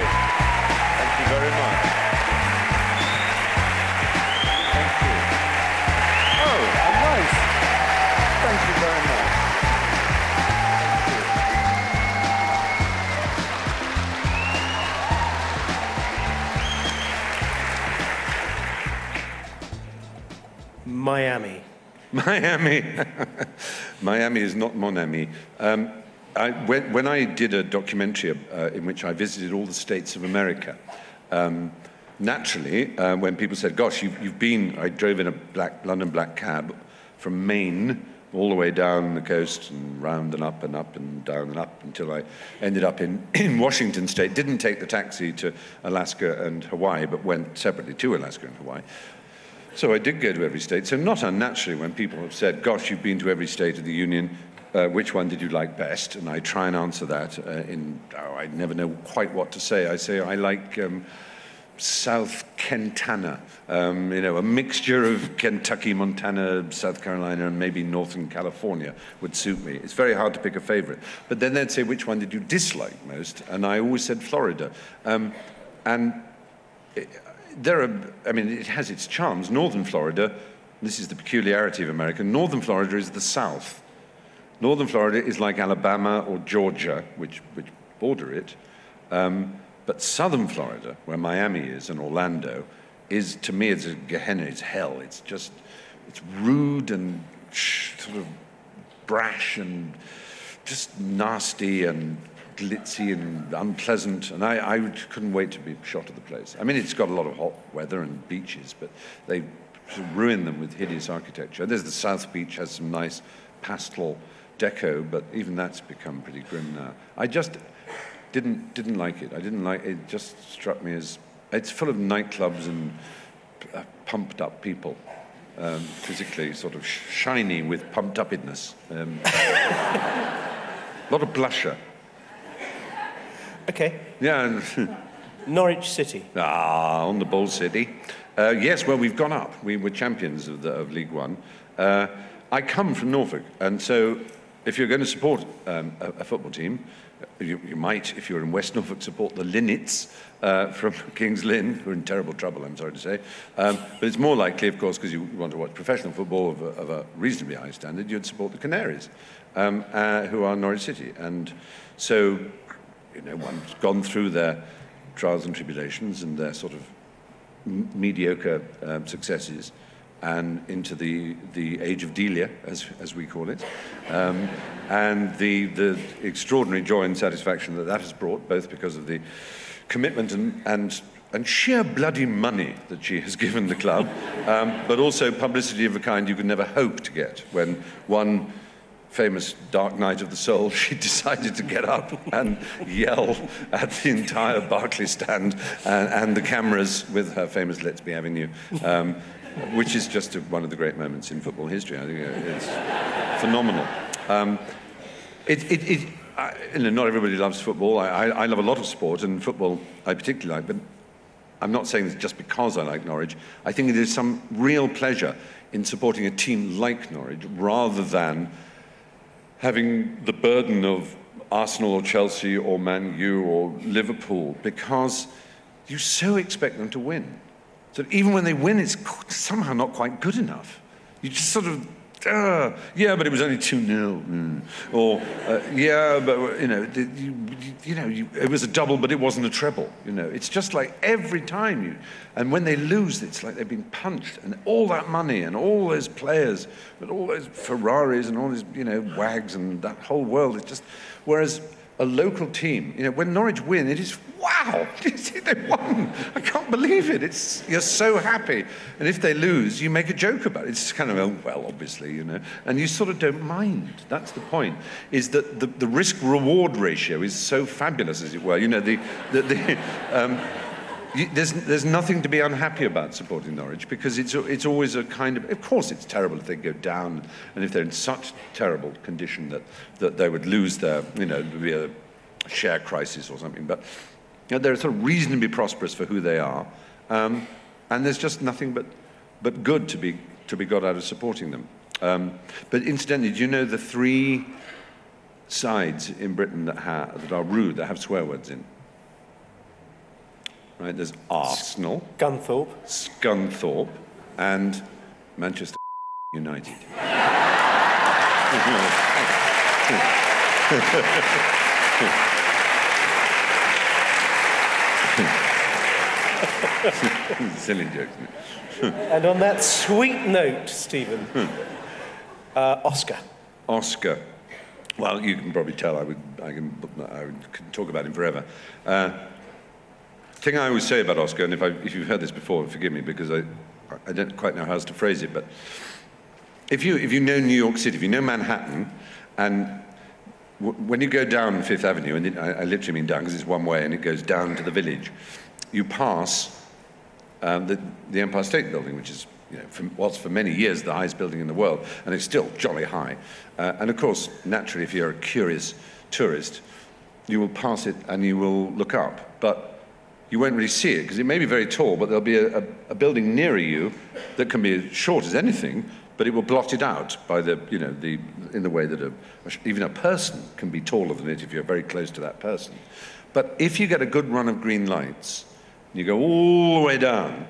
great. Thank you very much. Thank you. Oh, nice. Thank you very much. Miami. Miami. Miami is not mon ami. When I did a documentary in which I visited all the states of America, naturally, when people said, gosh, you've been, I drove in a London black cab from Maine all the way down the coast and round and up and up and down and up until I ended up in Washington State. Didn't take the taxi to Alaska and Hawaii, but went separately to Alaska and Hawaii. So I did go to every state. So not unnaturally, when people have said, gosh, you've been to every state of the Union, which one did you like best? And I try and answer that I never know quite what to say. I say I like South Kentana, a mixture of Kentucky, Montana, South Carolina, and maybe Northern California would suit me. It's very hard to pick a favorite. But then they'd say, which one did you dislike most? And I always said Florida. It has its charms. Northern Florida, this is the peculiarity of America, Northern Florida is the South. Northern Florida is like Alabama or Georgia, which border it. But Southern Florida, where Miami is and Orlando, is, to me, it's a Gehenna, it's hell. It's rude and sort of brash and just nasty and glitzy and unpleasant, and I couldn't wait to be shot at the place. I mean, it's got a lot of hot weather and beaches, but they sort of ruin them with hideous architecture. There's the South Beach, has some nice pastel deco, but even that's become pretty grim now. I just didn't like it. I didn't like it. It just struck me as, it's full of nightclubs and pumped up people, physically sort of shiny with pumped upness. A lot of blusher. Okay. Yeah. Norwich City. On the Bold City. Yes, well, we've gone up. We were champions of League One. I come from Norfolk, and so if you're going to support a football team, you might, if you're in West Norfolk, support the Linnets from King's Lynn, who are in terrible trouble, I'm sorry to say. But it's more likely, of course, because you want to watch professional football of a reasonably high standard, you'd support the Canaries, who are Norwich City. And so, one's gone through their trials and tribulations and their sort of mediocre successes, and into the age of Delia, as we call it, and the extraordinary joy and satisfaction that has brought, both because of the commitment and sheer bloody money that she has given the club, but also publicity of a kind you could never hope to get. When one famous dark night of the soul, she decided to get up and yell at the entire Barclays stand and the cameras with her famous "Let's Be Having You," which is just one of the great moments in football history. I think it's phenomenal. Not everybody loves football. I love a lot of sport, and football I particularly like, but I'm not saying this just because I like Norwich. I think there's some real pleasure in supporting a team like Norwich rather than having the burden of Arsenal or Chelsea or Man U or Liverpool, because you so expect them to win. So even when they win, it's somehow not quite good enough. You just sort of, yeah, but it was only 2-0. Or, yeah, but, it was a double, but it wasn't a treble. It's just like every time and when they lose, it's like they've been punched. And all that money and all those players, with all those Ferraris and all these, wags and that whole world, it's just, whereas a local team, when Norwich win, it is, wow, they won. I can't believe it. You're so happy. And if they lose, you make a joke about it. It's kind of, oh, well, obviously, and you sort of don't mind. That's the point, is that the risk-reward ratio is so fabulous, as it were. There's nothing to be unhappy about supporting Norwich, because it's always a kind of course it's terrible if they go down and if they're in such terrible condition that they would lose their, there'd be a share crisis or something, but they're sort of reasonably prosperous for who they are, and there's just nothing but good to be got out of supporting them. But incidentally, do you know the 3 sides in Britain that are rude, that have swear words in? right? There's Arsenal, Gunthorpe. Scunthorpe, and Manchester United. Silly joke, isn't it? And on that sweet note, Stephen, Oscar. Oscar. Well, you can probably tell I can talk about him forever. Thing I always say about Oscar, and if you've heard this before, forgive me, because I don't quite know how else to phrase it, but if you know New York City, if you know Manhattan, and when you go down Fifth Avenue, and I literally mean down because it's one way and it goes down to the Village, you pass the Empire State Building, which is, was for many years the highest building in the world, and it's still jolly high. And of course, naturally, if you're a curious tourist, you will pass it and you will look up, but you won't really see it because it may be very tall, but there'll be a building nearer you that can be as short as anything, but it will blot it out by in the way that even a person can be taller than it if you're very close to that person. But if you get a good run of green lights, and you go all the way down,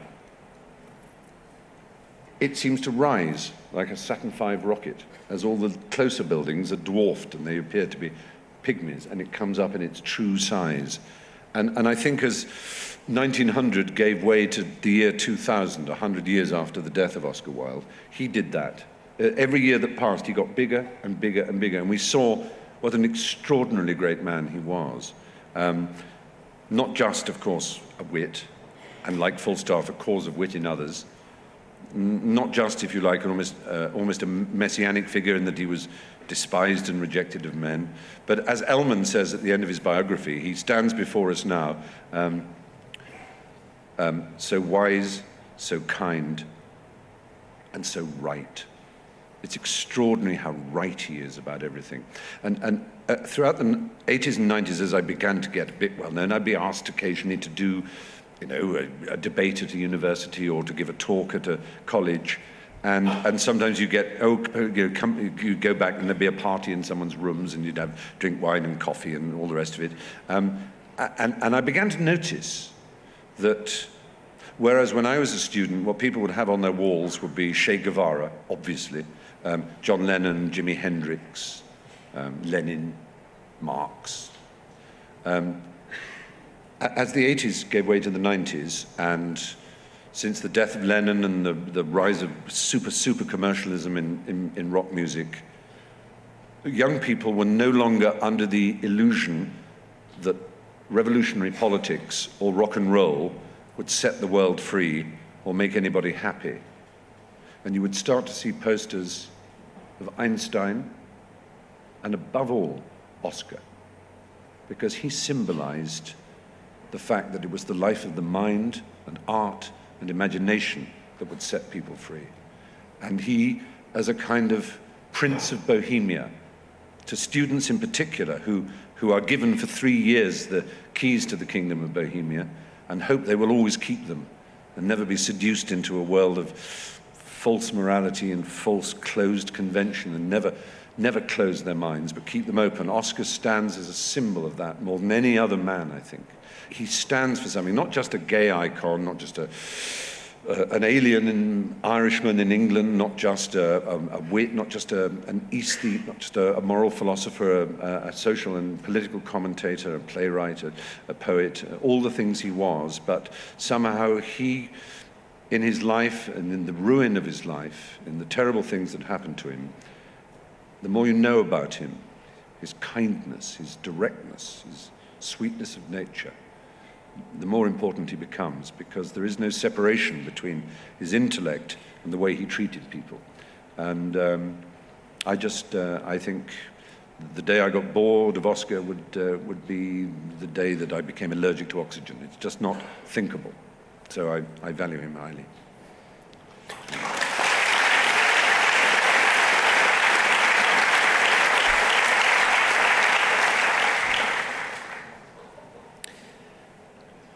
it seems to rise like a Saturn V rocket as all the closer buildings are dwarfed and they appear to be pygmies, and it comes up in its true size. And I think as 1900 gave way to the year 2000, 100 years after the death of Oscar Wilde, he did that. Every year that passed, he got bigger and bigger and bigger, and we saw what an extraordinarily great man he was. Not just, of course, a wit, and like Falstaff, a cause of wit in others. Not just, if you like, almost a messianic figure in that he was despised and rejected of men, but as Ellman says at the end of his biography, he stands before us now, so wise, so kind, and so right. It's extraordinary how right he is about everything. And throughout the 80s and 90s, as I began to get a bit well known, I'd be asked occasionally to do, a debate at a university or to give a talk at a college. And sometimes you get, you go back and there'd be a party in someone's rooms and you'd drink wine and coffee and all the rest of it. And I began to notice that whereas when I was a student, what people would have on their walls would be Che Guevara, obviously, John Lennon, Jimi Hendrix, Lenin, Marx. As the 80s gave way to the 90s, and since the death of Lennon and the rise of super commercialism in rock music, young people were no longer under the illusion that revolutionary politics or rock and roll would set the world free or make anybody happy. And you would start to see posters of Einstein and, above all, Oscar, because he symbolized the fact that it was the life of the mind and art and imagination that would set people free. And he, as a kind of Prince of Bohemia, to students in particular who are given for 3 years the keys to the kingdom of Bohemia and hope they will always keep them and never be seduced into a world of false morality and false closed convention and never close their minds but keep them open. Oscar stands as a symbol of that more than any other man, I think. He stands for something, not just a gay icon, not just an alien Irishman in England, not just a wit, not just an aesthete, not just a moral philosopher, a social and political commentator, a playwright, a poet, all the things he was, but somehow he, in his life and in the ruin of his life, in the terrible things that happened to him, the more you know about him, his kindness, his directness, his sweetness of nature, the more important he becomes, because there is no separation between his intellect and the way he treated people. And I think the day I got bored of Oscar would be the day that I became allergic to oxygen. It's just not thinkable. So I value him highly.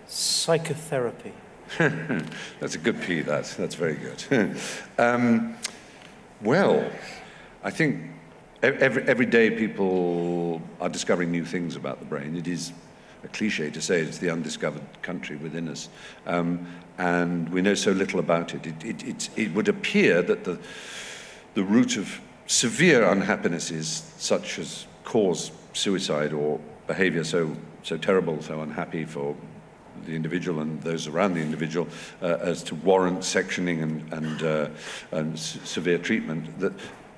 Psychotherapy. That's a good P, that's very good. Well, I think every day people are discovering new things about the brain. It is a cliche to say it's the undiscovered country within us. And we know so little about it. It would appear that the root of severe unhappinesses, such as cause suicide or behavior so terrible, so unhappy for the individual and those around the individual, as to warrant sectioning and severe treatment, that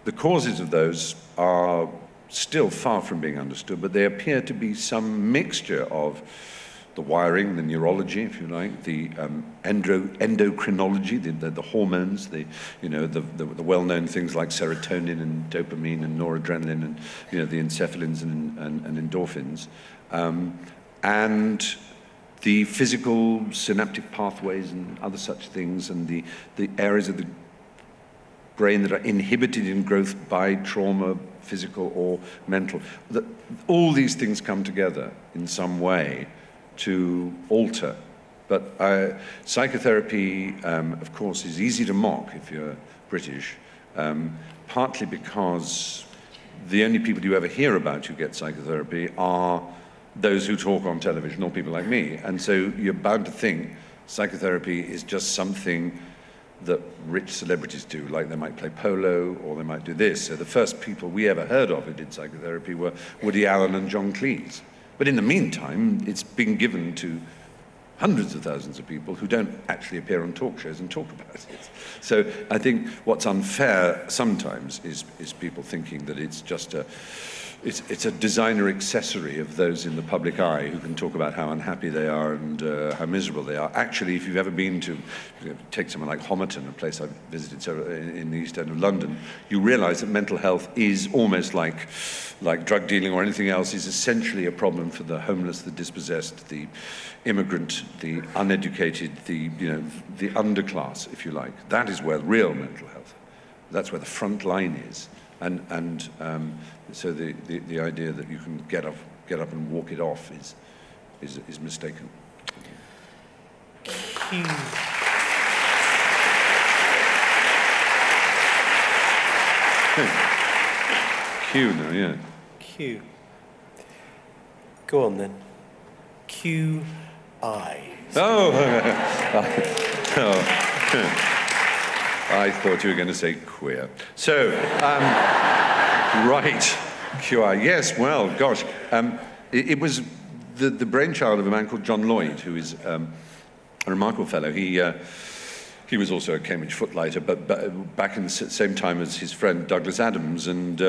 the causes of those are still far from being understood, but they appear to be some mixture of the wiring, the neurology, if you like, the endocrinology, the hormones, the well-known things like serotonin and dopamine and noradrenaline and the encephalins and endorphins, and the physical synaptic pathways and other such things, and the areas of the brain that are inhibited in growth by trauma, physical or mental. All these things come together in some way to alter. But psychotherapy, of course, is easy to mock if you're British, partly because the only people you ever hear about who get psychotherapy are those who talk on television, or people like me. And so you're bound to think psychotherapy is just something that rich celebrities do, like they might play polo or they might do this. So the first people we ever heard of who did psychotherapy were Woody Allen and John Cleese. But in the meantime, it's been given to hundreds of thousands of people who don't actually appear on talk shows and talk about it. So I think what's unfair sometimes is people thinking that it's just it's a designer accessory of those in the public eye who can talk about how unhappy they are and how miserable they are. Actually, if you've ever been to, take someone like Homerton, a place I've visited in the East End of London, you realize that mental health is almost like drug dealing or anything else, is essentially a problem for the homeless, the dispossessed, the immigrant, the uneducated, the underclass, if you like. That is where real mental health, that's where the front line is. And so the idea that you can get up and walk it off is mistaken. Q. Q now, yeah. Q. Go on then. Q-I. Oh. I thought you were going to say queer. So, right, QI. Yes, well, gosh. It was the brainchild of a man called John Lloyd, who is a remarkable fellow. He was also a Cambridge footlighter, but back in the same time as his friend Douglas Adams, and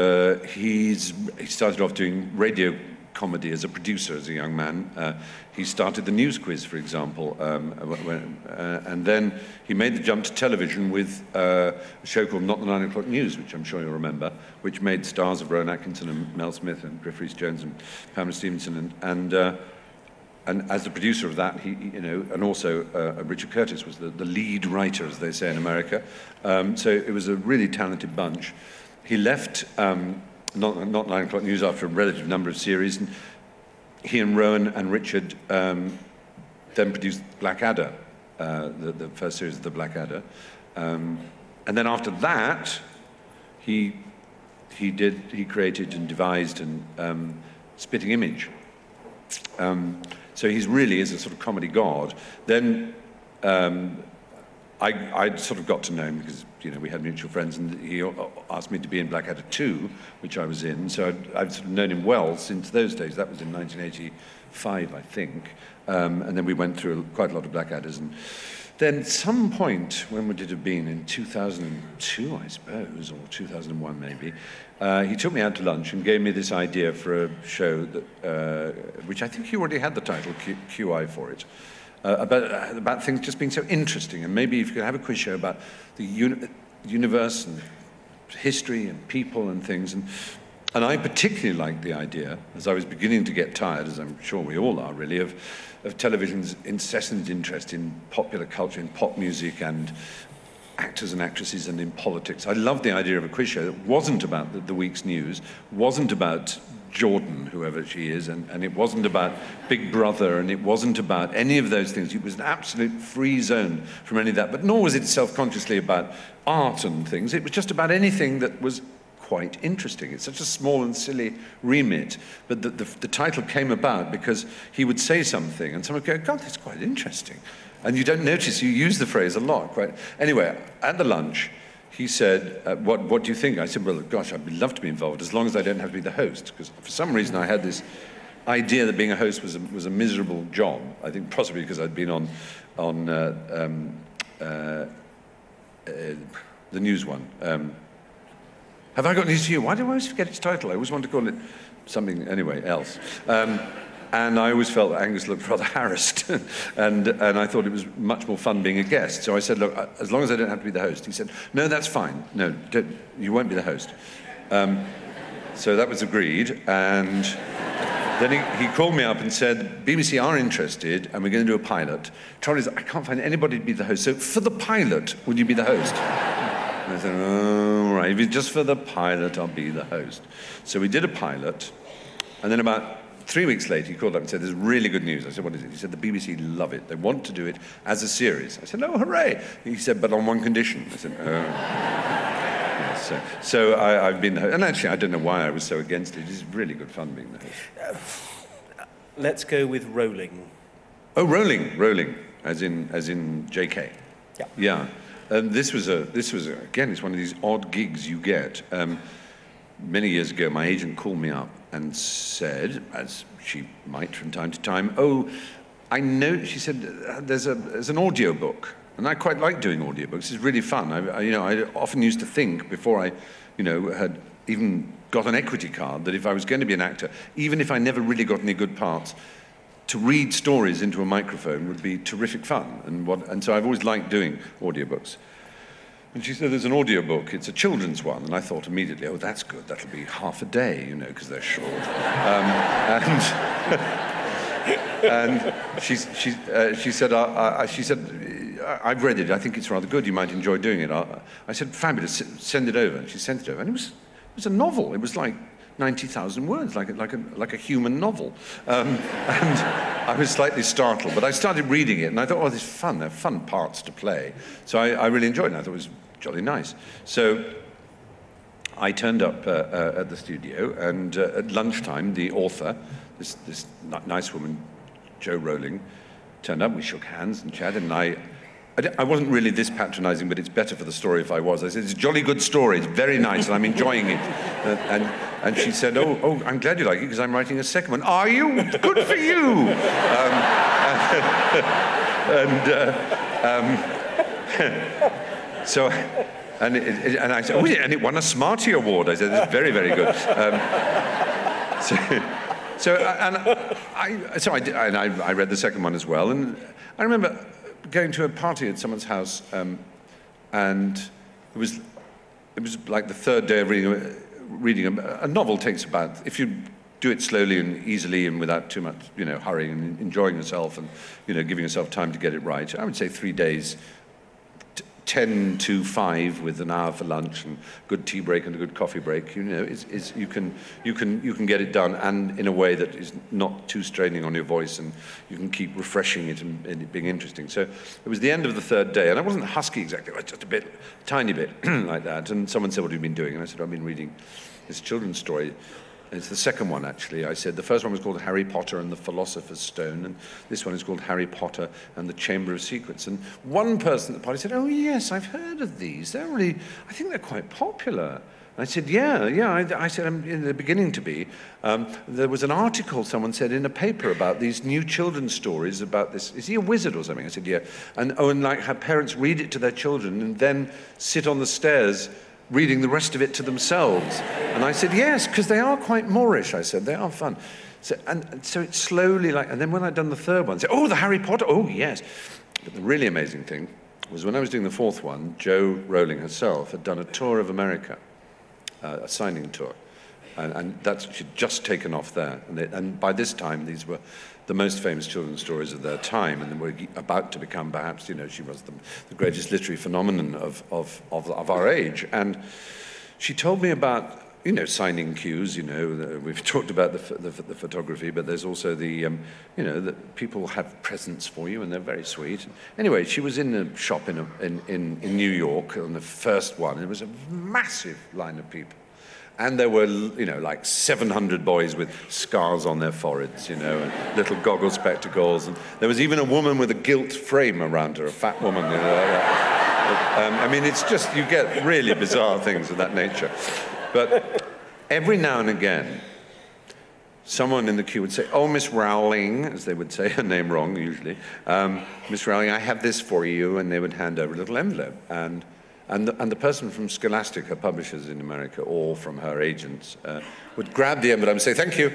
he started off doing radio comedy as a producer as a young man. He started the News Quiz, for example, and then he made the jump to television with a show called Not the 9 O'Clock News, which I'm sure you'll remember, which made stars of Rowan Atkinson and Mel Smith and Griff Rhys-Jones and Pamela Stevenson, and as the producer of that, and also Richard Curtis was the lead writer, as they say in America. So it was a really talented bunch. He left not 9 O'Clock News after a relative number of series, and he and Rowan and Richard then produced Blackadder, the first series of the Blackadder. And then after that, he created and devised and Spitting Image. So he really is a sort of comedy god. Then I sort of got to know him because we had mutual friends, and he asked me to be in Blackadder 2, which I was in. So I've sort of known him well since those days. That was in 1985, I think. And then we went through quite a lot of Blackadders. And then some point, when would it have been? In 2002, I suppose, or 2001 maybe, he took me out to lunch and gave me this idea for a show that, which I think he already had the title QI for it, about things just being so interesting. And maybe if you could have a quiz show about the universe and history and people and things. And I particularly liked the idea, as I was beginning to get tired, as I'm sure we all are really, of television's incessant interest in popular culture, in pop music and actors and actresses and in politics. I loved the idea of a quiz show that wasn't about the week's news, wasn't about Jordan, whoever she is, and it wasn't about Big Brother, and it wasn't about any of those things. It was an absolute free zone from any of that, but nor was it self-consciously about art and things. It was just about anything that was quite interesting. It's such a small and silly remit, but the title came about because he would say something and someone would go, God, that's quite interesting. And you don't notice, you use the phrase a lot. Anyway, at the lunch, he said, what do you think? I said, well, gosh, I'd love to be involved as long as I don't have to be the host, because for some reason I had this idea that being a host was a miserable job. I think possibly because I'd been on the news one. Have I got news to you? Why do I always forget its title? I always want to call it something anyway else. And I always felt that Angus looked rather harassed, and I thought it was much more fun being a guest. So I said, look, as long as I don't have to be the host. He said, no, that's fine. No, you won't be the host. So that was agreed, and then he called me up and said, BBC are interested, and we're going to do a pilot. Trouble is, I can't find anybody to be the host, so for the pilot, would you be the host? And I said, oh, right, if it's just for the pilot, I'll be the host. So we did a pilot, and then about 3 weeks later, he called up and said, there's really good news. I said, what is it? He said, the BBC love it. They want to do it as a series. I said, oh, hooray. He said, but on one condition. I said, oh. Yes, so I've been the host. And actually, I don't know why I was so against it. It's really good fun being the host. Let's go with rolling. Oh, rolling, as in JK. Yeah. Yeah. This was again, it's one of these odd gigs you get. Many years ago, my agent called me up and said, as she might from time to time, oh, I know, she said, there's an audio book. And I quite like doing audiobooks. It's really fun. I often used to think before I, had even got an equity card that if I was going to be an actor, even if I never really got any good parts, to read stories into a microphone would be terrific fun. And so I've always liked doing audiobooks. And she said, there's an audiobook, it's a children's one. And I thought immediately, oh, that's good, that'll be half a day, because they're short. And she said, I've read it, I think it's rather good, you might enjoy doing it. I said, fabulous, send it over. And she sent it over. And it was a novel. It was like 90,000 words, like a human novel. And I was slightly startled, but I started reading it, and I thought, oh, this is fun. There are fun parts to play. So I really enjoyed it. I thought it was jolly nice. So I turned up at the studio, and at lunchtime, the author, this nice woman, Jo Rowling, turned up. We shook hands and chatted, and I wasn't really this patronizing, but it's better for the story if I was. I said, it's a jolly good story, it's very nice, and I'm enjoying it. And she said, oh, I'm glad you like it, because I'm writing a second one. Are you? Good for you! And I said, oh, yeah, and it won a Smarty Award. I said, it's very, very good. I read the second one as well, and I remember going to a party at someone's house, and it was like the third day of reading a novel. Takes about, if you do it slowly and easily and without too much, hurrying and enjoying yourself and, giving yourself time to get it right, I would say 3 days, 10 to 5 with an hour for lunch and good tea break and a good coffee break. You can get it done, and in a way that is not too straining on your voice, and you can keep refreshing it and it being interesting. So it was the end of the third day, and I wasn't husky exactly, I was just a tiny bit like that. And someone said, what have you been doing? And I said, I've been reading this children's story. And it's the second one, actually. I said the first one was called Harry Potter and the Philosopher's Stone, and this one is called Harry Potter and the Chamber of Secrets. And one person at the party said, oh, yes, I've heard of these. I think they're quite popular. And I said, yeah. I said, I'm in the beginning to be. There was an article, someone said, in a paper about these new children's stories about this. Is he a wizard or something? I said, yeah. And like her parents read it to their children and then sit on the stairs reading the rest of it to themselves. And I said, yes, because they are quite Moorish, I said. They are fun. So it's slowly and then when I'd done the third one, I said, oh, the Harry Potter, oh, yes. But the really amazing thing was when I was doing the fourth one, Jo Rowling herself had done a tour of America, a signing tour. And she'd just taken off there. And by this time, these were the most famous children's stories of their time, and they were about to become, perhaps, she was the greatest literary phenomenon of our age. And she told me about, signing cues. We've talked about the photography, but there's also that people have presents for you, and they're very sweet. Anyway, she was in a shop in New York on the first one. It was a massive line of people. And there were, you know, like 700 boys with scars on their foreheads, you know, and little goggle spectacles. And there was even a woman with a gilt frame around her, a fat woman. You know, I mean, it's just, you get really bizarre things of that nature. But every now and again, someone in the queue would say, "Oh, Miss Rowling," as they would say her name wrong, usually. "Miss Rowling, I have this for you," and they would hand over a little envelope. And the person from Scholastic, her publishers in America, or from her agents, would grab the envelope and say, "Thank you,"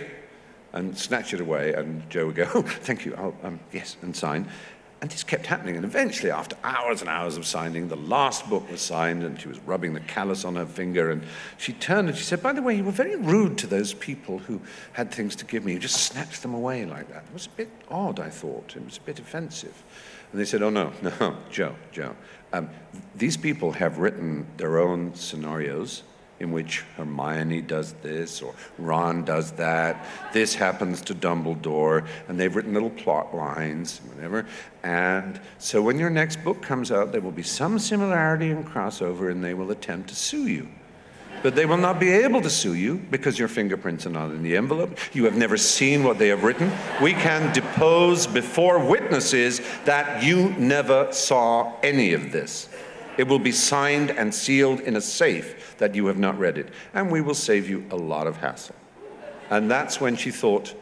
and snatch it away, and Joe would go, "Oh, thank you, yes," and sign. And this kept happening, and eventually, after hours and hours of signing, the last book was signed, and she was rubbing the callus on her finger, and she turned and she said, "By the way, you were very rude to those people who had things to give me. You just snatched them away like that." It was a bit odd, I thought. It was a bit offensive. And they said, "Oh, no, Joe. These people have written their own scenarios in which Hermione does this or Ron does that. This happens to Dumbledore, and they've written little plot lines, whatever. And so when your next book comes out, there will be some similarity and crossover, and they will attempt to sue you. But they will not be able to sue you because your fingerprints are not in the envelope. You have never seen what they have written. We can depose before witnesses that you never saw any of this. It will be signed and sealed in a safe that you have not read it. And we will save you a lot of hassle." And that's when she thought,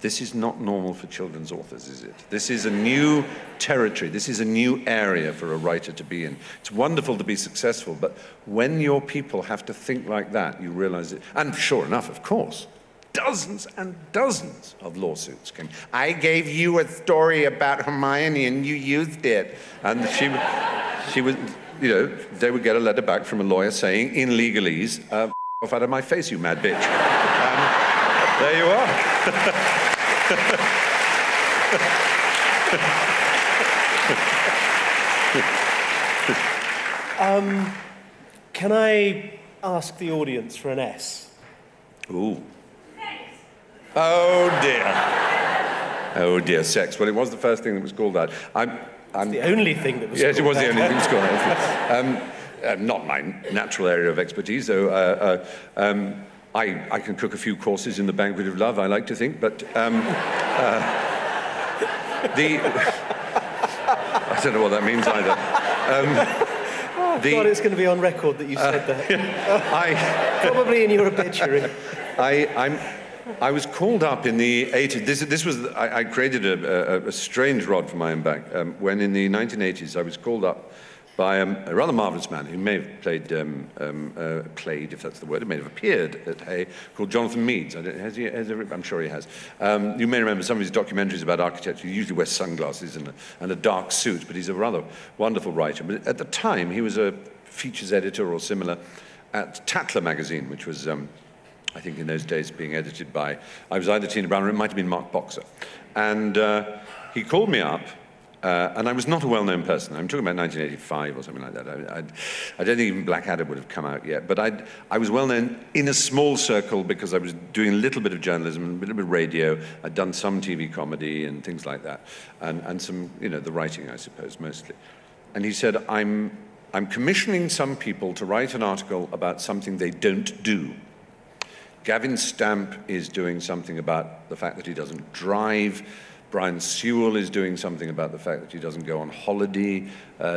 this is not normal for children's authors, is it? This is a new territory. This is a new area for a writer to be in. It's wonderful to be successful, but when your people have to think like that, you realize it. And sure enough, of course, dozens and dozens of lawsuits came. "I gave you a story about Hermione and you used it." And she would, you know, they would get a letter back from a lawyer saying, in legalese, "Off out of my face, you mad bitch." There you are. Can I ask the audience for an S? Ooh. Oh dear. Oh dear, sex. Well, it was the first thing that was called that. It's the only thing that was Yes, it called was the that. only thing that was called that. Not my natural area of expertise, though. I can cook a few courses in the banquet of love, I like to think, but I don't know what that means either. God, it's going to be on record that you said that. Probably in your obituary. I was called up in the 80s. I created a strange rod for my own back when in the 1980s I was called up by a rather marvellous man who may have played, if that's the word, it may have appeared at Hay, called Jonathan Meades. I'm sure he has. You may remember some of his documentaries about architecture. He usually wears sunglasses and a dark suit, but he's a rather wonderful writer. But at the time, he was a features editor or similar at Tatler magazine, which was, I think in those days, being edited by, I was either Tina Brown or it might have been Mark Boxer. And he called me up, and I was not a well-known person. I'm talking about 1985 or something like that. I don't think even Blackadder would have come out yet. But I was well-known in a small circle because I was doing a little bit of journalism, a little bit of radio. I'd done some TV comedy and things like that, and some, you know, the writing, I suppose, mostly. And he said, I'm commissioning some people to write an article about something they don't do. Gavin Stamp is doing something about the fact that he doesn't drive. Brian Sewell is doing something about the fact that he doesn't go on holiday.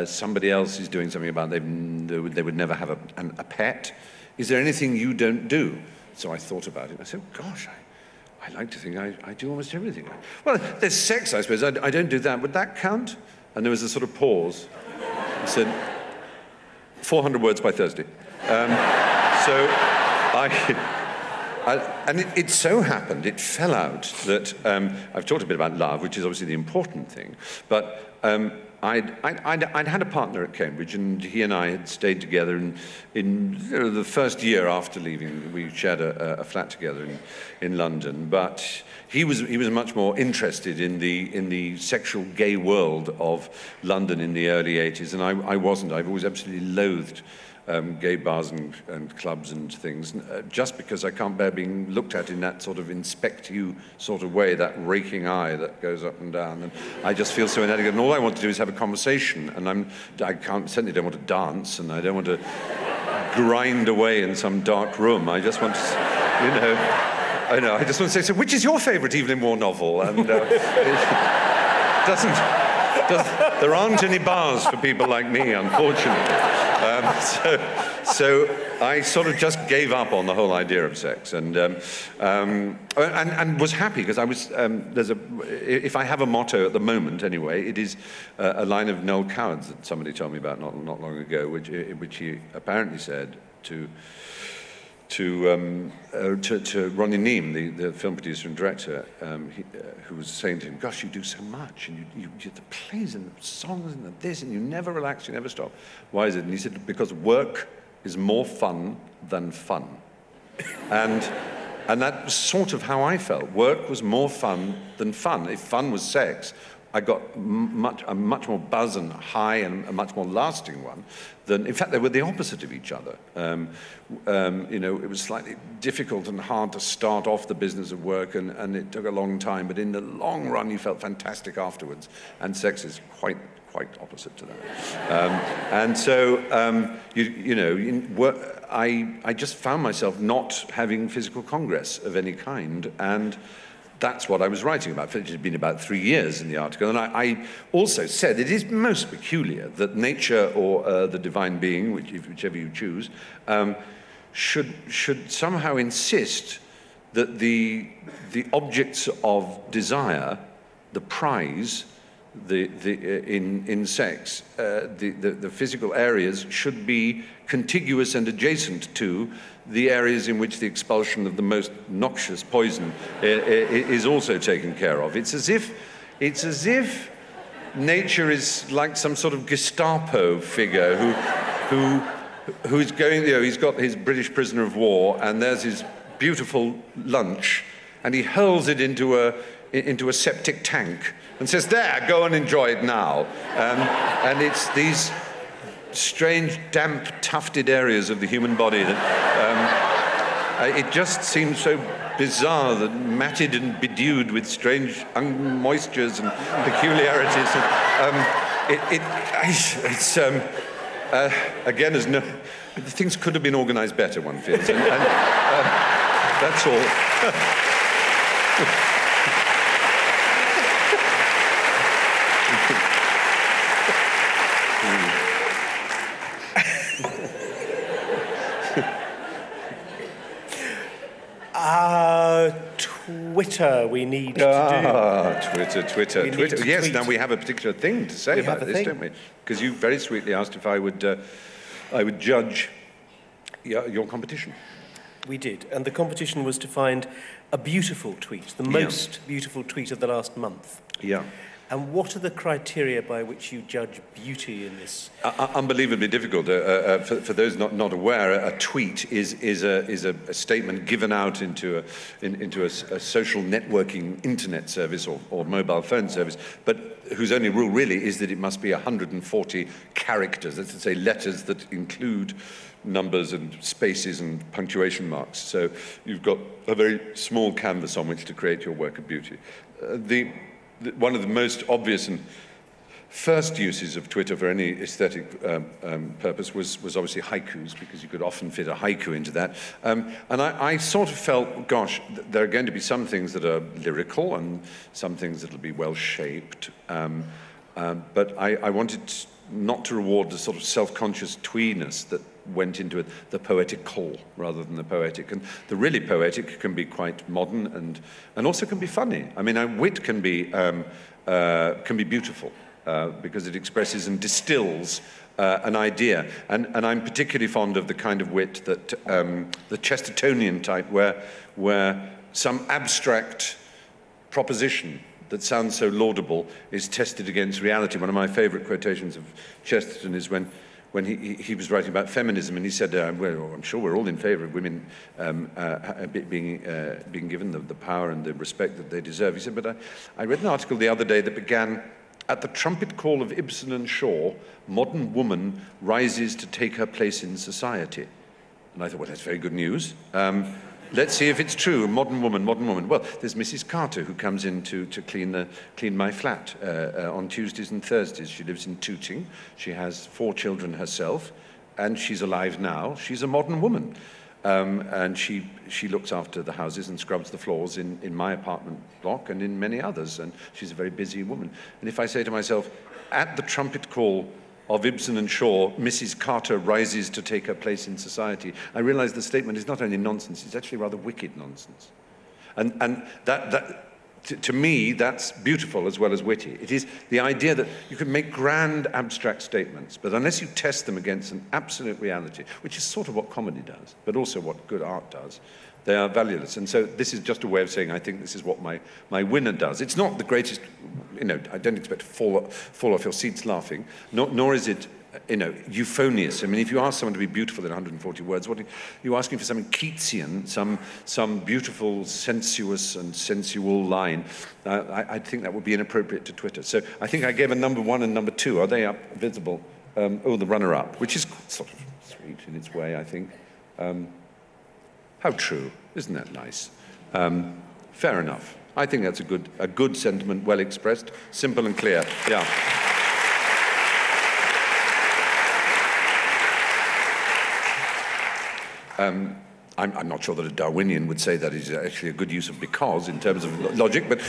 Somebody else is doing something about they would never have a pet. Is there anything you don't do? So I thought about it. I said, gosh, I like to think I do almost everything. Well, there's sex, I suppose. I don't do that. Would that count? And there was a sort of pause. He said, 400 words by Thursday. And it so happened, it fell out that, I've talked a bit about love, which is obviously the important thing, but I'd had a partner at Cambridge, and he and I had stayed together, and in the first year after leaving, we shared a flat together in London, but he was much more interested in the sexual gay world of London in the early 80s, and I wasn't. I've always absolutely loathed gay bars and clubs and things, just because I can't bear being looked at in that sort of inspect you sort of way, that raking eye that goes up and down, and I just feel so inadequate, and all I want to do is have a conversation, and I certainly don't want to dance, and I don't want to grind away in some dark room. I just want to, I just want to say, so which is your favourite Evelyn Waugh novel? And there aren't any bars for people like me, unfortunately. So I sort of just gave up on the whole idea of sex, and was happy because I was. If I have a motto at the moment, anyway, it is a line of Noel Coward's that somebody told me about not long ago, which he apparently said to Ronnie Neame, the film producer and director, who was saying to him, "Gosh, you do so much, and you the plays and the songs and the this, and you never relax, you never stop. Why is it?" And he said, "Because work is more fun than fun." And that's sort of how I felt. Work was more fun than fun. If fun was sex, I got a much more buzz and high and a much more lasting one than, in fact, they were the opposite of each other. It was slightly difficult and hard to start off the business of work, and it took a long time, but in the long run, you felt fantastic afterwards, and sex is quite opposite to that. I just found myself not having physical congress of any kind, and that's what I was writing about. It had been about 3 years in the article, and I also said it is most peculiar that nature or the divine being, whichever you choose, should somehow insist that the objects of desire, the prize, in sex, the physical areas should be contiguous and adjacent to the areas in which the expulsion of the most noxious poison is also taken care of. It's as if nature is like some sort of Gestapo figure who's going. He's got his British prisoner of war, and there's his beautiful lunch, and he hurls it into a septic tank and says, "There, go and enjoy it now." And it's these strange, damp, tufted areas of the human body that it just seems so bizarre, that matted and bedewed with strange moistures and peculiarities. Again, things could have been organised better, one feels, and that's all. Twitter, we need to do. Twitter. Yes, tweet. now we have a particular thing to say about this, don't we? Because you very sweetly asked if I would judge your competition. We did, and the competition was to find a beautiful tweet, the most beautiful tweet of the last month. Yeah. And what are the criteria by which you judge beauty in this? Unbelievably difficult. For those not aware, a tweet is a statement given out into a social networking internet service or mobile phone service, but whose only rule really is that it must be 140 characters, that's to say letters that include numbers and spaces and punctuation marks. So you've got a very small canvas on which to create your work of beauty. One of the most obvious and first uses of Twitter for any aesthetic purpose was obviously haikus, because you could often fit a haiku into that. And I sort of felt, gosh, there are going to be some things that are lyrical and some things that will be well-shaped. But I wanted not to reward the sort of self-conscious tweeness that went into it, the poetical rather than the poetic. And the really poetic can be quite modern and also can be funny. I mean, wit can be beautiful because it expresses and distills an idea. And I'm particularly fond of the kind of wit that the Chestertonian type, where some abstract proposition that sounds so laudable is tested against reality. One of my favourite quotations of Chesterton is when he was writing about feminism, and he said, well, I'm sure we're all in favour of women being given the power and the respect that they deserve. He said, but I read an article the other day that began, "At the trumpet call of Ibsen and Shaw, modern woman rises to take her place in society." And I thought, well, that's very good news. Let's see if it's true. Modern woman. Well, there's Mrs. Carter, who comes in to clean my flat on Tuesdays and Thursdays. She lives in Tooting. She has 4 children herself. and she's alive now. She's a modern woman. And she looks after the houses and scrubs the floors in my apartment block and in many others, and she's a very busy woman. And if I say to myself, at the trumpet call of Ibsen and Shaw, Mrs. Carter rises to take her place in society, I realize the statement is not only nonsense, it's actually rather wicked nonsense. And to me, that's beautiful as well as witty. It is the idea that you can make grand abstract statements, but unless you test them against an absolute reality, which is sort of what comedy does, but also what good art does, they are valueless. And so this is just a way of saying I think this is what my winner does. It's not the greatest, I don't expect to fall off your seats laughing, nor is it euphonious. I mean, if you ask someone to be beautiful in 140 words, what are you asking for? Something Keatsian, some beautiful, sensuous and sensual line. I think that would be inappropriate to Twitter. So I think I gave a number 1 and number 2. Are they up visible? The runner-up, which is sort of sweet in its way, I think. How true. Isn't that nice? Fair enough. I think that's a good sentiment, well expressed, simple and clear. Yeah. I'm not sure that a Darwinian would say that is actually a good use of because in terms of logic, but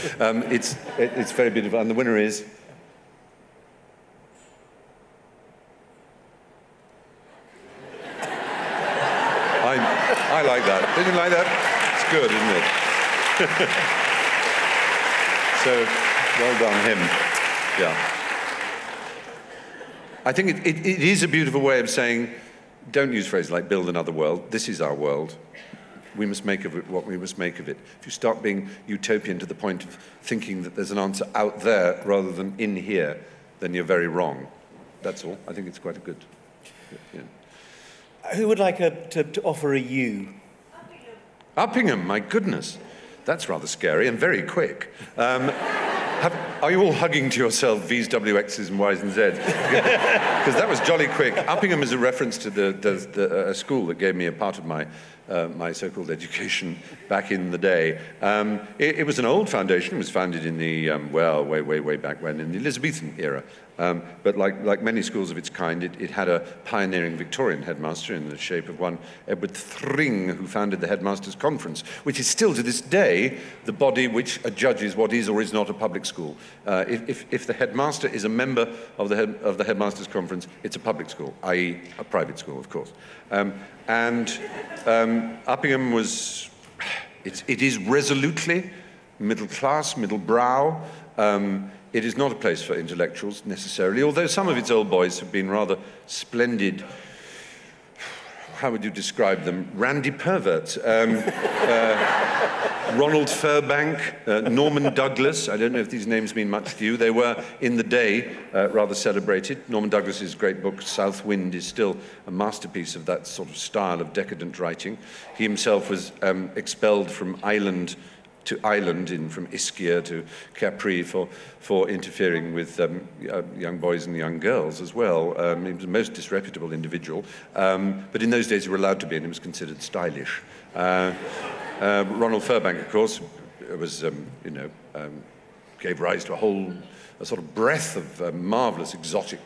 it's very beautiful. And the winner is... I like that. Didn't you like that? It's good, isn't it? So, well done, him. Yeah. I think it is a beautiful way of saying, don't use phrases like build another world. This is our world. We must make of it what we must make of it. If you start being utopian to the point of thinking that there's an answer out there rather than in here, then you're very wrong. That's all. I think it's quite a good... Yeah. Who would like to offer a U? Uppingham, my goodness. That's rather scary and very quick. Are you all hugging to yourself V's, W, X's, and Y's and Z's? Because that was jolly quick. Uppingham is a reference to the school that gave me a part of my so-called education back in the day. It was an old foundation. It was founded in the, way back when, in the Elizabethan era. But like many schools of its kind, it had a pioneering Victorian headmaster in the shape of one Edward Thring, who founded the Headmasters' Conference, which is still to this day the body which adjudges what is or is not a public school. If the headmaster is a member of the Headmasters' Conference, it's a public school, i.e. a private school, of course. Uppingham was, it is resolutely middle class, middle brow. It is not a place for intellectuals, necessarily, although some of its old boys have been rather splendid, how would you describe them? Randy perverts. Ronald Furbank, Norman Douglas. I don't know if these names mean much to you. They were, in the day, rather celebrated. Norman Douglas's great book, South Wind, is still a masterpiece of that sort of style of decadent writing. He himself was expelled from island to island, from Ischia to Capri for interfering with young boys and young girls as well. He was a most disreputable individual, but in those days you were allowed to be, and he was considered stylish. Ronald Furbank, of course, was, gave rise to a sort of breadth of marvellous exotic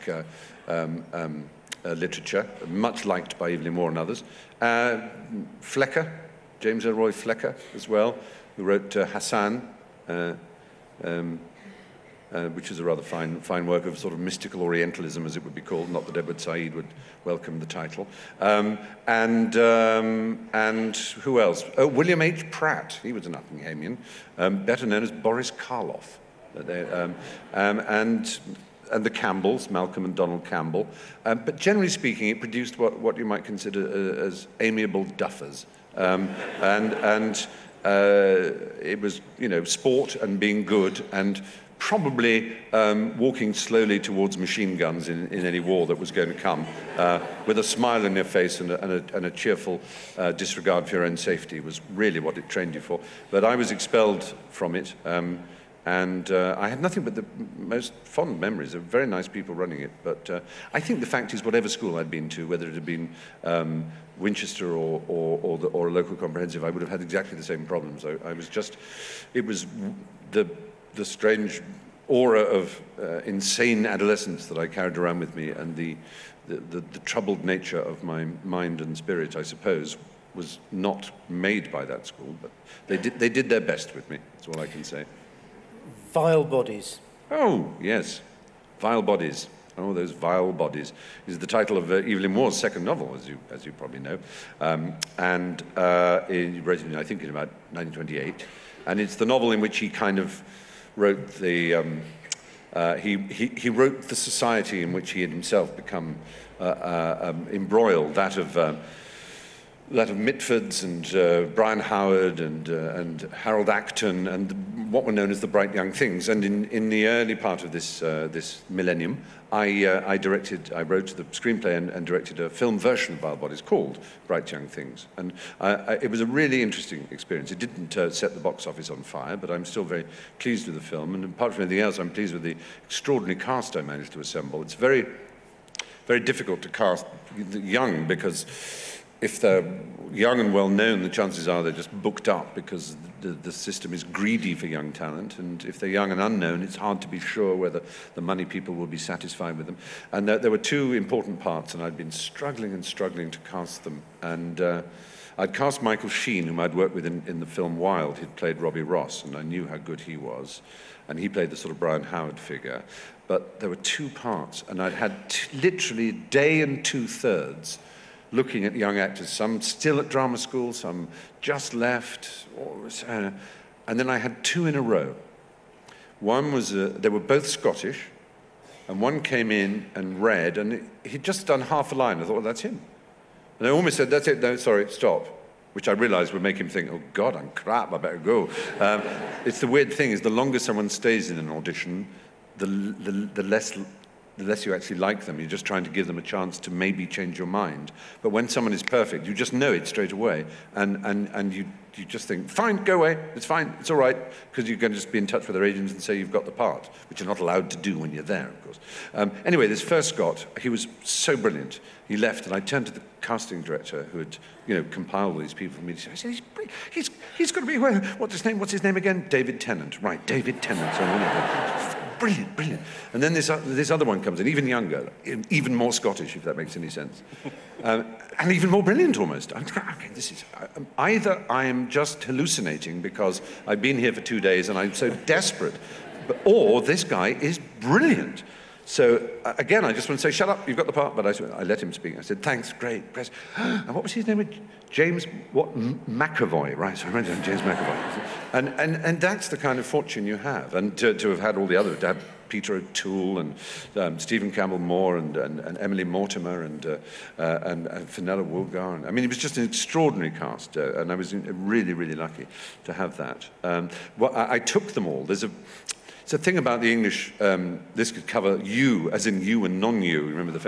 literature, much liked by Evelyn Waugh and others. Flecker, James Elroy Flecker as well, who wrote Hassan, which is a rather fine work of sort of mystical Orientalism, as it would be called. Not that Edward Said would welcome the title. And who else? Oh, William H. Pratt. He was an Uppinghamian, better known as Boris Karloff. And the Campbells, Malcolm and Donald Campbell. But generally speaking, it produced what you might consider as amiable duffers. It was, sport and being good and probably walking slowly towards machine guns in any war that was going to come, with a smile on your face and a cheerful disregard for your own safety was really what it trained you for. But I was expelled from it, and I have nothing but the most fond memories of very nice people running it. But I think the fact is, whatever school I'd been to, whether it had been Winchester or a local comprehensive, I would have had exactly the same problems. I was just, it was the strange aura of insane adolescence that I carried around with me, and the troubled nature of my mind and spirit, I suppose, was not made by that school, but they did their best with me. That's all I can say. Vile Bodies. Oh, yes. Vile Bodies. Oh, those vile bodies is the title of Evelyn Waugh's second novel, as you probably know, and he wrote it, I think, in about 1928, and it's the novel in which he kind of wrote the he wrote the society in which he had himself become embroiled, that of Mitford's and Brian Howard and Harold Acton and what were known as the Bright Young Things. And in the early part of this millennium, I wrote the screenplay and directed a film version of Vile Bodies called Bright Young Things. And it was a really interesting experience. It didn't set the box office on fire, but I'm still very pleased with the film. And apart from anything else, I'm pleased with the extraordinary cast I managed to assemble. It's very, very difficult to cast young, because if they're young and well-known, the chances are they're just booked up because the system is greedy for young talent. And if they're young and unknown, it's hard to be sure whether the money people will be satisfied with them. And there were two important parts, and I'd been struggling and struggling to cast them. And I'd cast Michael Sheen, whom I'd worked with in the film Wild. He'd played Robbie Ross, and I knew how good he was. And he played the sort of Brian Howard figure. But there were two parts, and I'd had literally a day and 2/3 looking at young actors, some still at drama school, some just left, and then I had two in a row. One was, they were both Scottish, and one came in and read, and he'd just done half a line. I thought, well, that's him. And I almost said, that's it, no, sorry, stop, which I realized would make him think, oh God, I'm crap, I better go. It's the weird thing, is the longer someone stays in an audition, the less you actually like them. You're just trying to give them a chance to maybe change your mind. But when someone is perfect, you just know it straight away. And you just think, fine, go away, it's fine, it's all right, because you're going to just be in touch with their agents and say you've got the part, which you're not allowed to do when you're there, of course. Anyway, this first Scot, he was so brilliant. He left, and I turned to the casting director who had, compiled all these people for me. I said, he's got to be, what's his name again? David Tennant. Right, David Tennant. So, brilliant, brilliant. And then this other one comes in, even younger, even more Scottish, if that makes any sense. And even more brilliant, almost. I'm thinking, okay, this is... either I am just hallucinating because I've been here for 2 days and I'm so desperate, or this guy is brilliant. So, again, I just want to say, shut up, you've got the part. But I let him speak. I said, thanks, great, press. And what was his name? James, McAvoy, right? So I remember James McAvoy. And that's the kind of fortune you have. And to have had all the other, to have Peter O'Toole and Stephen Campbell Moore and Emily Mortimer and Fenella Woolgar. I mean, it was just an extraordinary cast. And I was really, really lucky to have that. I took them all. It's a thing about the English, this could cover you, as in you and non-you. Remember the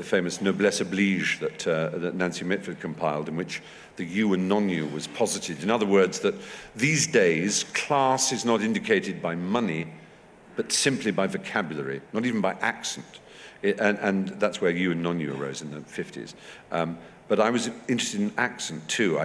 famous noblesse oblige that Nancy Mitford compiled, in which the you and non-you was posited. In other words, that these days, class is not indicated by money, but simply by vocabulary, not even by accent. And that's where you and non-you arose in the 50s. But I was interested in accent too.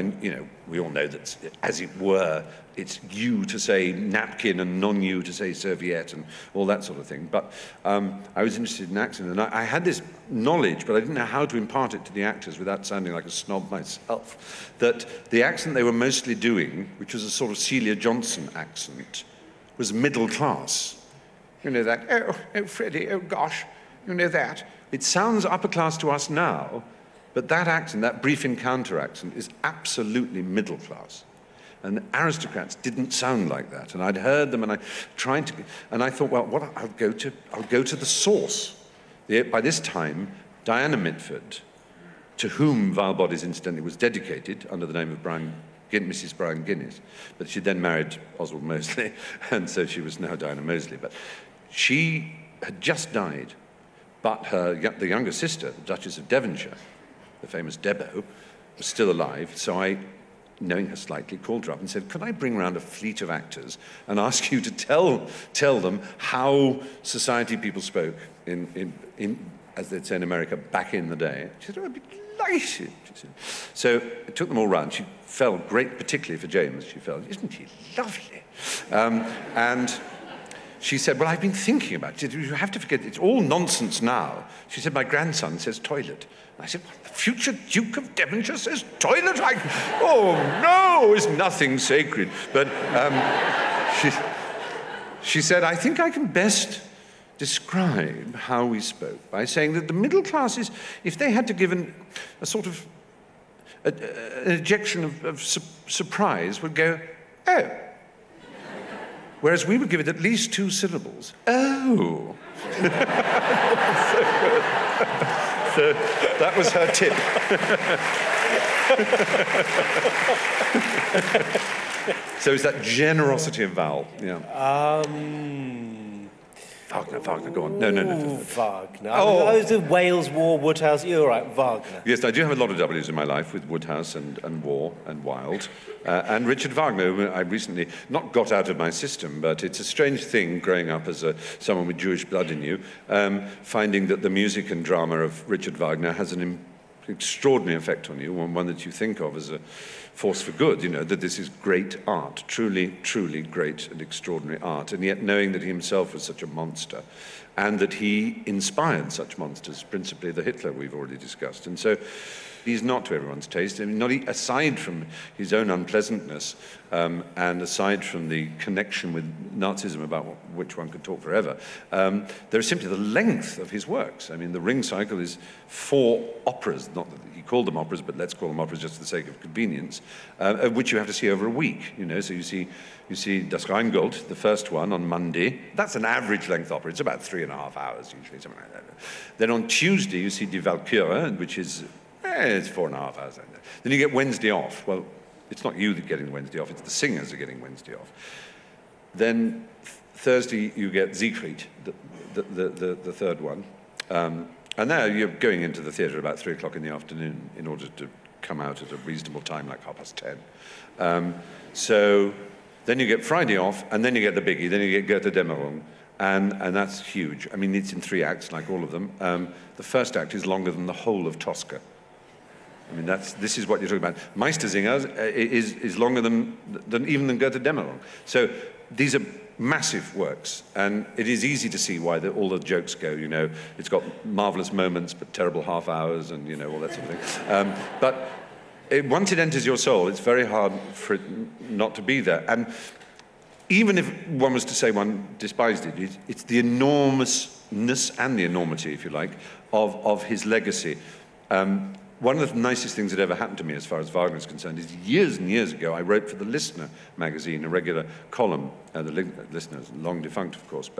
We all know that, as it were, it's you to say napkin and non-you to say serviette and all that sort of thing. But I was interested in accent, and I had this knowledge, but I didn't know how to impart it to the actors without sounding like a snob myself, that the accent they were mostly doing, which was a sort of Celia Johnson accent, was middle class. You know that, oh, Freddie, oh gosh, you know that. It sounds upper class to us now, but that accent, that brief encounter accent, is absolutely middle class. And the aristocrats didn't sound like that. And I'd heard them, and I thought, well, I'll go to the source. By this time, Diana Mitford, to whom Vile Bodies incidentally was dedicated under the name of Mrs. Brian Guinness, but she then married Oswald Mosley, and so she was now Diana Mosley. But she had just died, but the younger sister, the Duchess of Devonshire, the famous Debo, was still alive. So I, knowing her slightly, called her up and said, could I bring round a fleet of actors and ask you to tell them how society people spoke in as they'd say in America, back in the day? She said, oh, I'd be delighted, she said. So I took them all round. She felt great, particularly for James. She felt, isn't he lovely? she said, well, I've been thinking about it. You have to forget, it's all nonsense now. She said, my grandson says toilet. And I said, what, the future Duke of Devonshire says toilet? Oh, no, it's nothing sacred. But she said, I think I can best describe how we spoke by saying that the middle classes, if they had to give a sort of an ejection of surprise, would go, oh. Whereas we would give it at least 2 syllables. Oh. So that was her tip. So it's that generosity of vowel. Yeah. Wagner, go on. No. Wagner. Oh. I was the Wales War, Woodhouse. You're right, Wagner. Yes, I do have a lot of W's in my life with Woodhouse and War and Wilde. And Richard Wagner, who I recently not got out of my system, but it's a strange thing growing up as someone with Jewish blood in you, finding that the music and drama of Richard Wagner has an extraordinary effect on you, one that you think of as a force for good, that this is great art, truly, truly great and extraordinary art, and yet knowing that he himself was such a monster, and that he inspired such monsters, principally the Hitler we've already discussed. And so he's not to everyone's taste. I mean, aside from his own unpleasantness, and aside from the connection with Nazism, about which one could talk forever, there is simply the length of his works. I mean, the Ring Cycle is 4 operas, not that he called them operas, but let's call them operas just for the sake of convenience, of which you have to see over a week. So you see Das Rheingold, the first one, on Monday. That's an average length opera. It's about 3.5 hours usually, something like that. Then on Tuesday you see Die Walküre, which is it's 4.5 hours. Then you get Wednesday off. Well, it's not you that are getting Wednesday off, it's the singers are getting Wednesday off. Then Thursday you get Siegfried, the third one. And now you're going into the theatre about 3 o'clock in the afternoon in order to come out at a reasonable time, like 10:30. So then you get Friday off, and then you get the biggie, then you get Götterdämmerung. And that's huge. I mean, it's in 3 acts, like all of them. The first act is longer than the whole of Tosca. I mean, this is what you're talking about. Meistersinger is longer than Götterdämmerung. So these are massive works, and it is easy to see why all the jokes go, it's got marvelous moments, but terrible half hours, and, all that sort of thing. But once it enters your soul, it's very hard for it not to be there. And even if one was to say one despised it, it's the enormousness and the enormity, if you like, of his legacy. One of the nicest things that ever happened to me as far as Wagner is concerned is years and years ago, I wrote for the Listener magazine, a regular column. The Listener is long defunct, of course,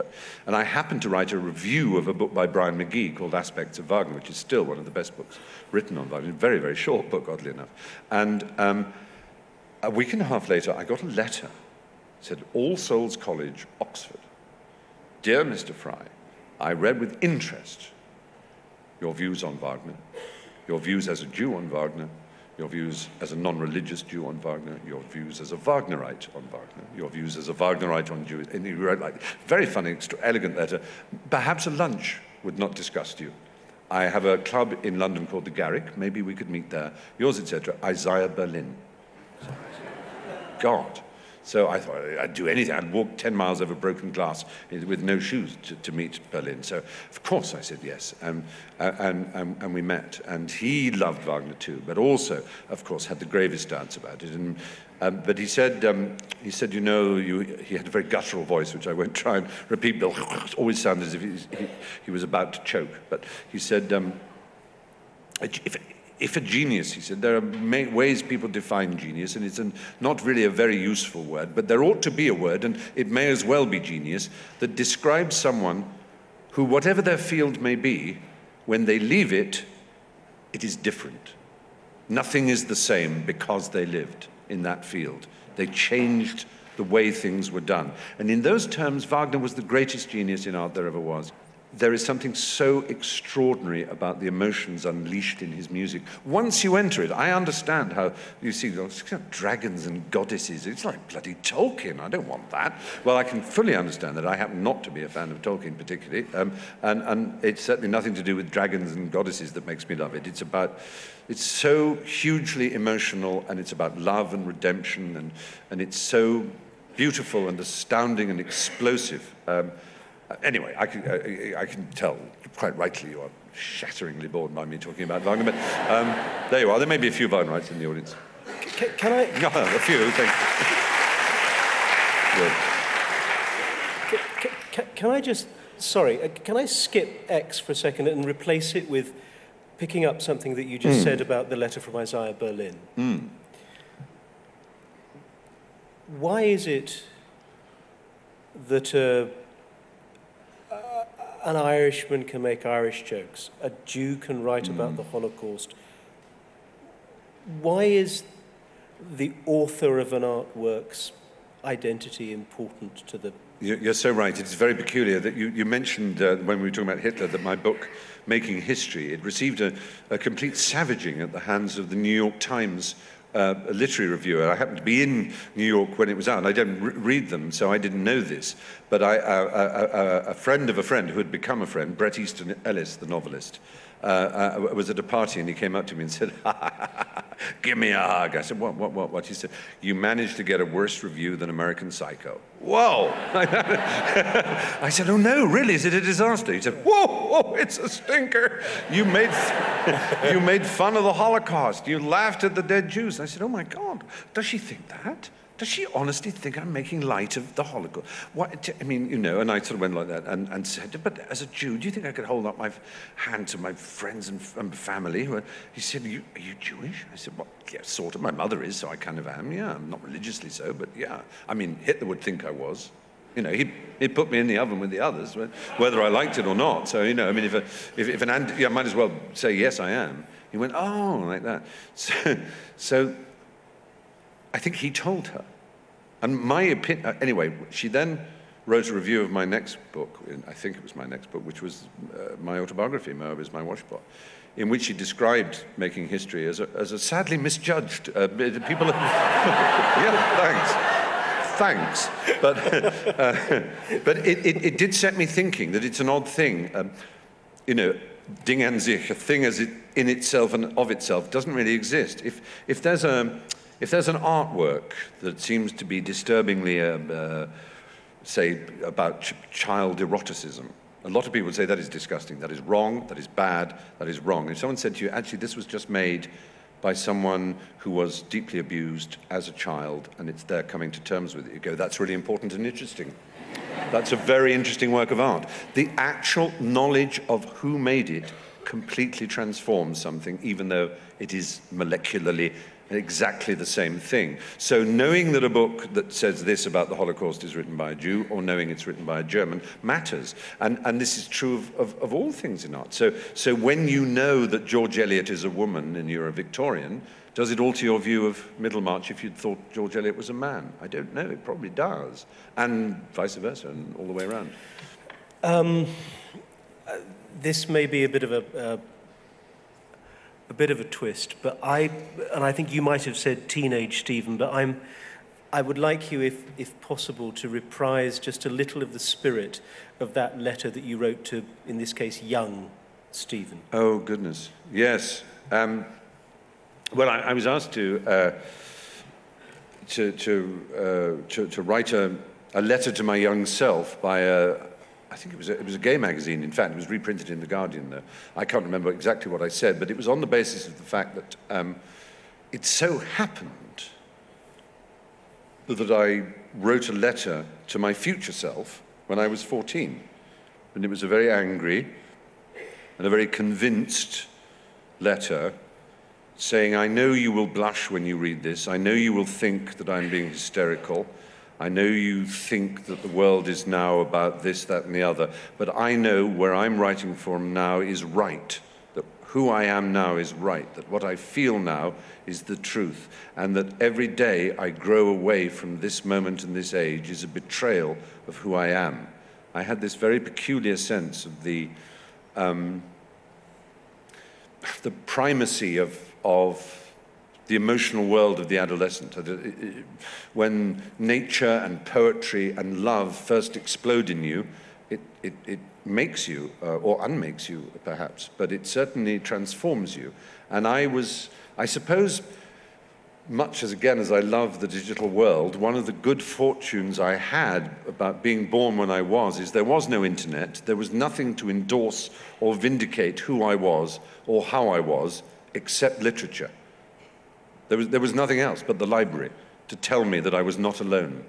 and I happened to write a review of a book by Brian McGee called Aspects of Wagner, which is still one of the best books written on Wagner. A very, very short book, oddly enough. And a week and a half later, I got a letter. It said, All Souls College, Oxford. Dear Mr. Fry, I read with interest your views on Wagner, your views as a Jew on Wagner, your views as a non-religious Jew on Wagner, your views as a Wagnerite on Wagner, your views as a Wagnerite on Jews. And he wrote like very funny, elegant letter. Perhaps a lunch would not disgust you. I have a club in London called the Garrick. Maybe we could meet there. Yours, etc., Isaiah Berlin. God. So I thought I'd do anything. I'd walk 10 miles over broken glass with no shoes to meet Berlin. So, of course, I said yes. And we met. And he loved Wagner too, but also, of course, had the gravest doubts about it. But he said, he had a very guttural voice, which I won't try and repeat, but it always sounded as if he was about to choke. But he said, if a genius, he said, there are ways people define genius, and it's not really a very useful word, but there ought to be a word, and it may as well be genius, that describes someone who, whatever their field may be, when they leave it, it is different. Nothing is the same because they lived in that field. They changed the way things were done. And in those terms, Wagner was the greatest genius in art there ever was. There is something so extraordinary about the emotions unleashed in his music. Once you enter it, I understand how you see dragons and goddesses. It's like bloody Tolkien. I don't want that. Well, I can fully understand that. I happen not to be a fan of Tolkien particularly. And it's certainly nothing to do with dragons and goddesses that makes me love it. It's so hugely emotional, and it's about love and redemption, and it's so beautiful and astounding and explosive. Anyway, I can tell, quite rightly, you are shatteringly bored by me talking about Wagner, but there you are. There may be a few Wagnerites in the audience. Can I... No, a few, thank you. Can I just... Sorry, can I skip X for a second and replace it with picking up something that you just said about the letter from Isaiah Berlin? Why is it that an Irishman can make Irish jokes, a Jew can write about the Holocaust? Why is the author of an artwork's identity important to the... You're so right. It's very peculiar that you mentioned when we were talking about Hitler that my book, Making History, it received a complete savaging at the hands of the New York Times a literary reviewer. I happened to be in New York when it was out. I don't read them, so I didn't know this. But a friend of a friend who had become a friend, Bret Easton Ellis, the novelist, was at a party and he came up to me and said, "Give me a hug." I said, what? He said, "You managed to get a worse review than American Psycho." Whoa! I said, "Oh no, really? Is it a disaster?" He said, whoa, it's a stinker. You made fun of the Holocaust. You laughed at the dead Jews. I said, "Oh my God, does she think that? Does she honestly think I'm making light of the Holocaust?" What, I mean, you know, and I sort of went like that and said, "But as a Jew, do you think I could hold up my hand to my friends and family?" He said, "Are you Jewish?" I said, "Well, yeah, sort of. My mother is, so I kind of am. Yeah, I'm not religiously so, but yeah. I mean, Hitler would think I was. You know, he'd put me in the oven with the others, whether I liked it or not. So, you know, I mean, if I might as well say, yes, I am." He went, "Oh," like that. So I think he told her. And my opinion, anyway, she then wrote a review of my next book, I think it was my next book, which was my autobiography, Moab is my washpot, in which she described Making History as a sadly misjudged, people, yeah, thanks. But it did set me thinking that it's an odd thing, you know, Ding an sich, a thing as it in itself and of itself doesn't really exist. If there's an artwork that seems to be disturbingly, say, about child eroticism, a lot of people would say that is disgusting, that is wrong, that is bad, that is wrong. If someone said to you, actually, this was just made by someone who was deeply abused as a child, and it's there coming to terms with it, you go, that's really important and interesting. That's a very interesting work of art. The actual knowledge of who made it completely transforms something, even though it is molecularly exactly the same thing. So knowing that a book that says this about the Holocaust is written by a Jew, or knowing it's written by a German, matters. And this is true of all things in art. So when you know that George Eliot is a woman and you're a Victorian, does it alter your view of Middlemarch if you'd thought George Eliot was a man? I don't know, it probably does. And vice versa, and all the way around. This may be a bit of a twist, but I think you might have said teenage Stephen, but I would like you, if possible, to reprise just a little of the spirit of that letter that you wrote to, in this case, young Stephen. Oh, goodness. Yes. Well, I was asked to write a letter to my young self by I think it was a gay magazine. In fact, it was reprinted in The Guardian, though. I can't remember exactly what I said, but it was on the basis of the fact that it so happened that I wrote a letter to my future self when I was 14. And it was a very angry and a very convinced letter saying, "I know you will blush when you read this. I know you will think that I'm being hysterical. I know you think that the world is now about this, that, and the other, but I know where I'm writing from now is right, that who I am now is right, that what I feel now is the truth, and that every day I grow away from this moment and this age is a betrayal of who I am." I had this very peculiar sense of the primacy of the emotional world of the adolescent. When nature and poetry and love first explode in you, it makes you, or unmakes you perhaps, but it certainly transforms you. And I suppose, much as, again, as I love the digital world, one of the good fortunes I had about being born when I was is there was no internet. There was nothing to endorse or vindicate who I was or how I was except literature. There was nothing else but the library to tell me that I was not alone.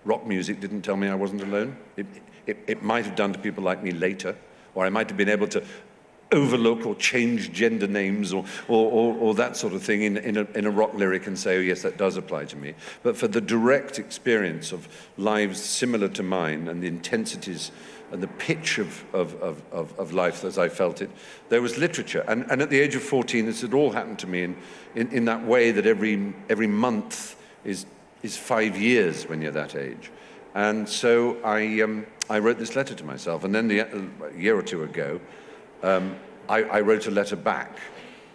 Rock music didn't tell me I wasn't alone. It might have done to people like me later, or I might have been able to overlook or change gender names or that sort of thing in a rock lyric and say, oh yes, that does apply to me. But for the direct experience of lives similar to mine and the intensities and the pitch of life as I felt it, there was literature. And at the age of 14, this had all happened to me in that way that every month is 5 years when you're that age. And so I wrote this letter to myself. And then a year or two ago, I wrote a letter back,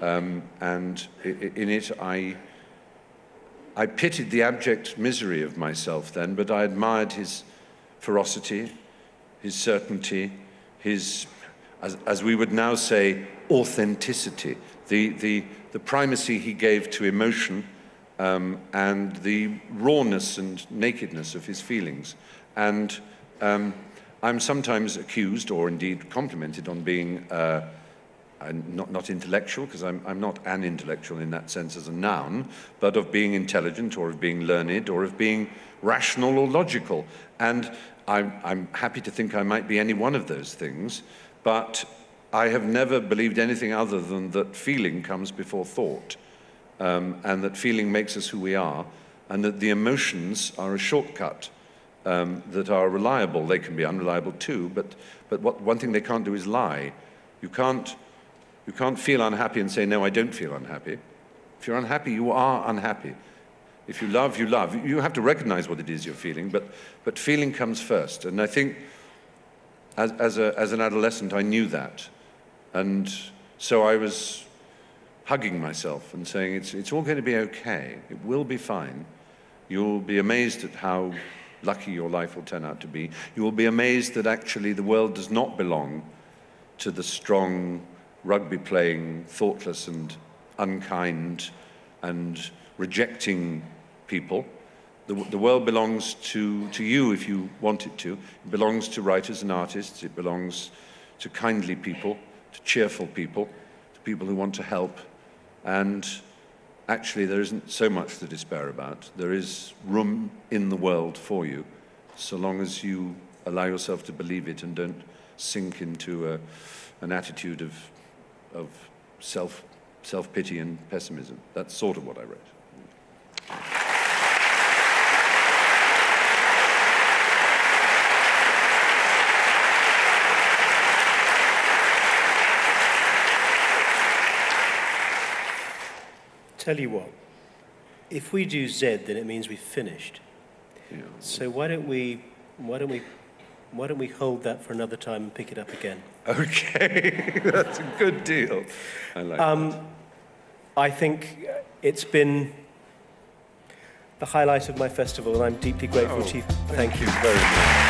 and in it I pitied the abject misery of myself then, but I admired his ferocity, his certainty, his, as we would now say, authenticity, the primacy he gave to emotion, and the rawness and nakedness of his feelings. And I'm sometimes accused, or indeed complimented, on being not intellectual, because I'm not an intellectual in that sense as a noun, but of being intelligent, or of being learned, or of being rational or logical. And I'm happy to think I might be any one of those things, but I have never believed anything other than that feeling comes before thought, and that feeling makes us who we are, and that the emotions are a shortcut that are reliable. They can be unreliable too, but one thing they can't do is lie. You can't feel unhappy and say, no, I don't feel unhappy. If you're unhappy, you are unhappy. If you love, you love. You have to recognize what it is you're feeling, but feeling comes first. And I think as an adolescent, I knew that. And so I was hugging myself and saying, it's all going to be okay. It will be fine. You'll be amazed at how lucky your life will turn out to be. You will be amazed that actually the world does not belong to the strong, rugby-playing, thoughtless and unkind and rejecting people. The world belongs to you if you want it to. It belongs to writers and artists. It belongs to kindly people, to cheerful people, to people who want to help. And actually, there isn't so much to despair about. There is room in the world for you, so long as you allow yourself to believe it and don't sink into an attitude of self-pity and pessimism. That's sort of what I wrote. Tell you what, if we do Z, then it means we've finished. Yeah. So why don't we hold that for another time and pick it up again? Okay, that's a good deal. I like that. I think it's been the highlight of my festival, and I'm deeply grateful to you. Thank you very much.